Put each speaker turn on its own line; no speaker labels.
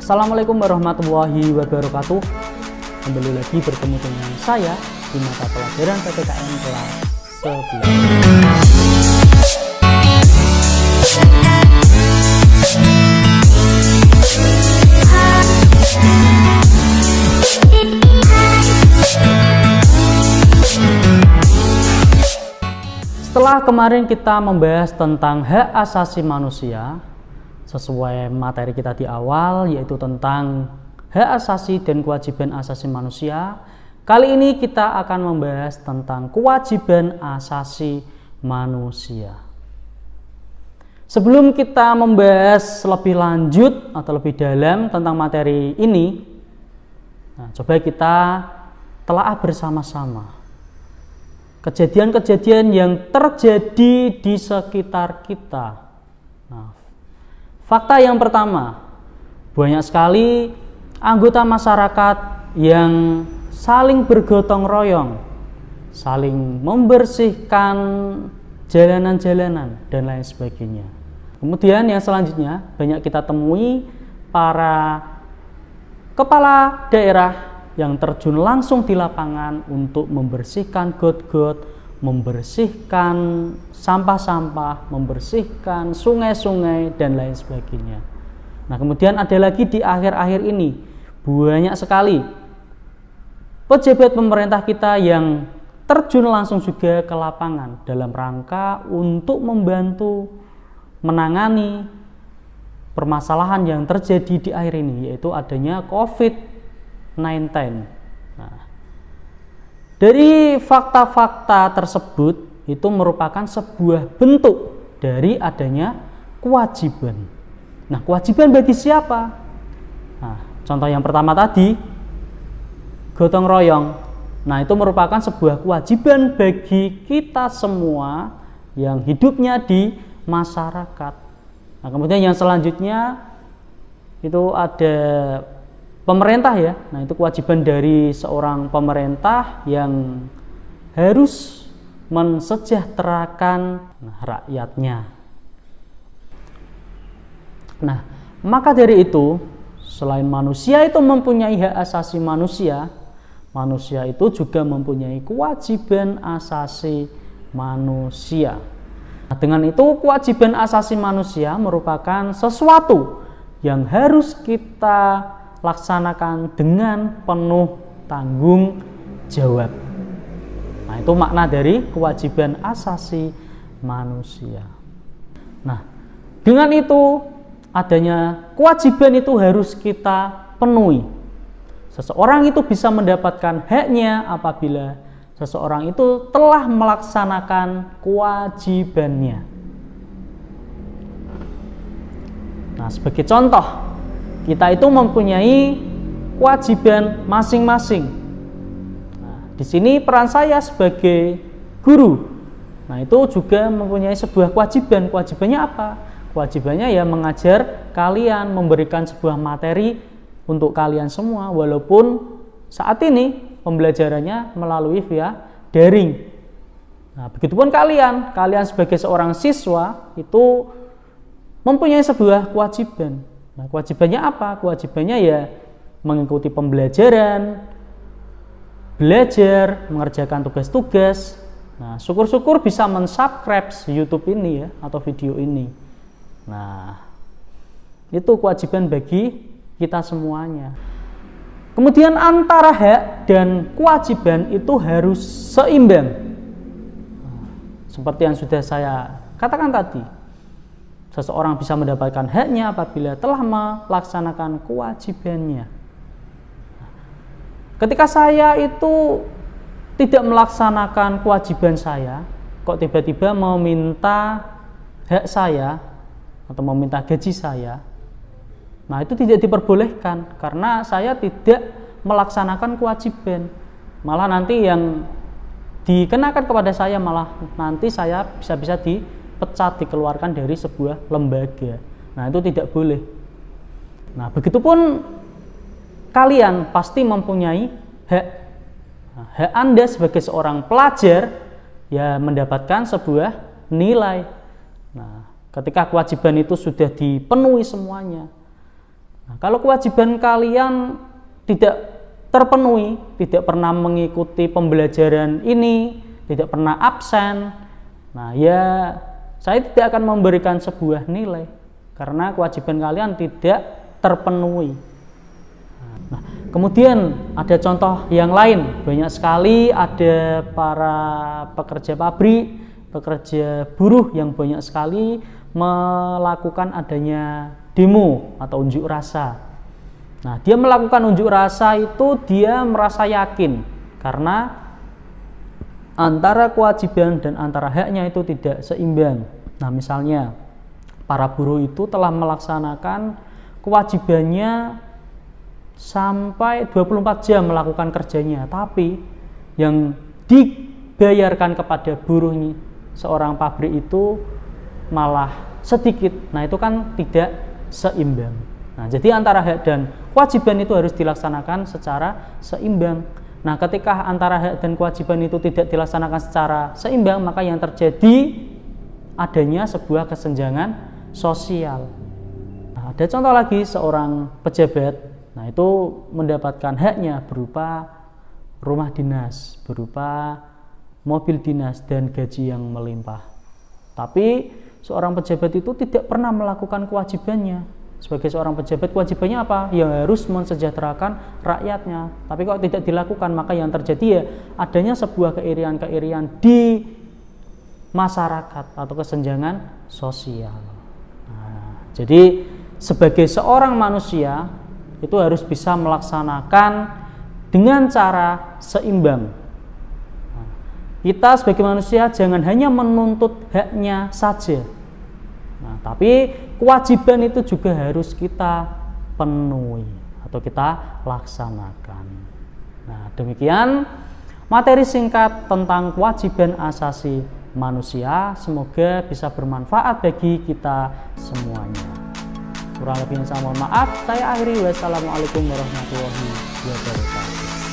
Assalamualaikum warahmatullahi wabarakatuh. Kembali lagi bertemu dengan saya di mata pelajaran PPKN kelas 11. Setelah kemarin kita membahas tentang hak asasi manusia sesuai materi kita di awal, yaitu tentang hak asasi dan kewajiban asasi manusia, kali ini kita akan membahas tentang kewajiban asasi manusia. Sebelum kita membahas lebih lanjut atau lebih dalam tentang materi ini, coba kita telaah bersama-sama kejadian-kejadian yang terjadi di sekitar kita. Fakta yang pertama, banyak sekali anggota masyarakat yang saling bergotong royong, saling membersihkan jalanan-jalanan dan lain sebagainya. Kemudian yang selanjutnya banyak kita temui para kepala daerah yang terjun langsung di lapangan untuk membersihkan got-got, membersihkan sampah-sampah, membersihkan sungai-sungai dan lain sebagainya. Nah, kemudian ada lagi di akhir-akhir ini banyak sekali pejabat pemerintah kita yang terjun langsung juga ke lapangan dalam rangka untuk membantu menangani permasalahan yang terjadi di akhir ini, yaitu adanya COVID-19. Nah, dari fakta-fakta tersebut itu merupakan sebuah bentuk dari adanya kewajiban. Nah, kewajiban bagi siapa? Nah, contoh yang pertama tadi, gotong royong. Nah, itu merupakan sebuah kewajiban bagi kita semua yang hidupnya di masyarakat. Nah, kemudian yang selanjutnya itu ada pemerintah ya. Nah, itu kewajiban dari seorang pemerintah yang harus mensejahterakan rakyatnya. Nah, maka dari itu, selain manusia itu mempunyai hak asasi manusia, manusia itu juga mempunyai kewajiban asasi manusia. Nah, dengan itu kewajiban asasi manusia merupakan sesuatu yang harus kita laksanakan dengan penuh tanggung jawab. Nah, itu makna dari kewajiban asasi manusia. Nah, dengan itu adanya kewajiban itu harus kita penuhi. Seseorang itu bisa mendapatkan haknya apabila seseorang itu telah melaksanakan kewajibannya. Nah, sebagai contoh, kita itu mempunyai kewajiban masing-masing. Nah, di sini peran saya sebagai guru. Nah, itu juga mempunyai sebuah kewajiban. Kewajibannya apa? Kewajibannya ya mengajar kalian, memberikan sebuah materi untuk kalian semua, walaupun saat ini pembelajarannya melalui via daring. Nah, begitupun kalian sebagai seorang siswa itu mempunyai sebuah kewajiban. Nah, kewajibannya apa? Kewajibannya ya mengikuti pembelajaran, belajar, mengerjakan tugas-tugas. Nah, syukur-syukur bisa men-subscribe YouTube ini ya, atau video ini. Nah, itu kewajiban bagi kita semuanya. Kemudian antara hak dan kewajiban itu harus seimbang. Nah, seperti yang sudah saya katakan tadi, seseorang bisa mendapatkan haknya apabila telah melaksanakan kewajibannya. Ketika saya itu tidak melaksanakan kewajiban saya, kok tiba-tiba meminta hak saya atau meminta gaji saya, nah itu tidak diperbolehkan karena saya tidak melaksanakan kewajiban. Malah nanti yang dikenakan kepada saya malah nanti saya bisa dipecat, dikeluarkan dari sebuah lembaga. Nah, itu tidak boleh. Nah, begitupun kalian pasti mempunyai hak. Nah, hak Anda sebagai seorang pelajar ya mendapatkan sebuah nilai. Nah, ketika kewajiban itu sudah dipenuhi semuanya, Nah, kalau kewajiban kalian tidak terpenuhi, tidak pernah mengikuti pembelajaran ini, tidak pernah absen, nah ya saya tidak akan memberikan sebuah nilai karena kewajiban kalian tidak terpenuhi. Nah, kemudian ada contoh yang lain, banyak sekali ada para pekerja pabrik, pekerja buruh yang banyak sekali melakukan adanya demo atau unjuk rasa. Nah, dia melakukan unjuk rasa itu dia merasa yakin karena antara kewajiban dan antara haknya itu tidak seimbang. Nah, misalnya para buruh itu telah melaksanakan kewajibannya sampai 24 jam melakukan kerjanya, tapi yang dibayarkan kepada buruh seorang pabrik itu malah sedikit. Nah, itu kan tidak seimbang. Nah, jadi antara hak dan kewajiban itu harus dilaksanakan secara seimbang. Nah, ketika antara hak dan kewajiban itu tidak dilaksanakan secara seimbang, maka yang terjadi adanya sebuah kesenjangan sosial. Nah, ada contoh lagi seorang pejabat, nah itu mendapatkan haknya berupa rumah dinas, berupa mobil dinas dan gaji yang melimpah. Tapi seorang pejabat itu tidak pernah melakukan kewajibannya. Sebagai seorang pejabat, kewajibannya apa? Ya harus mensejahterakan rakyatnya. Tapi kalau tidak dilakukan, maka yang terjadi ya adanya sebuah keirian-keirian di masyarakat atau kesenjangan sosial. Nah, jadi sebagai seorang manusia itu harus bisa melaksanakan dengan cara seimbang. Nah, kita sebagai manusia jangan hanya menuntut haknya saja. Nah, tapi kewajiban itu juga harus kita penuhi atau kita laksanakan. Nah, demikian materi singkat tentang kewajiban asasi manusia. Semoga bisa bermanfaat bagi kita semuanya. Kurang lebihnya saya mohon maaf. Saya akhiri. Wassalamualaikum warahmatullahi wabarakatuh.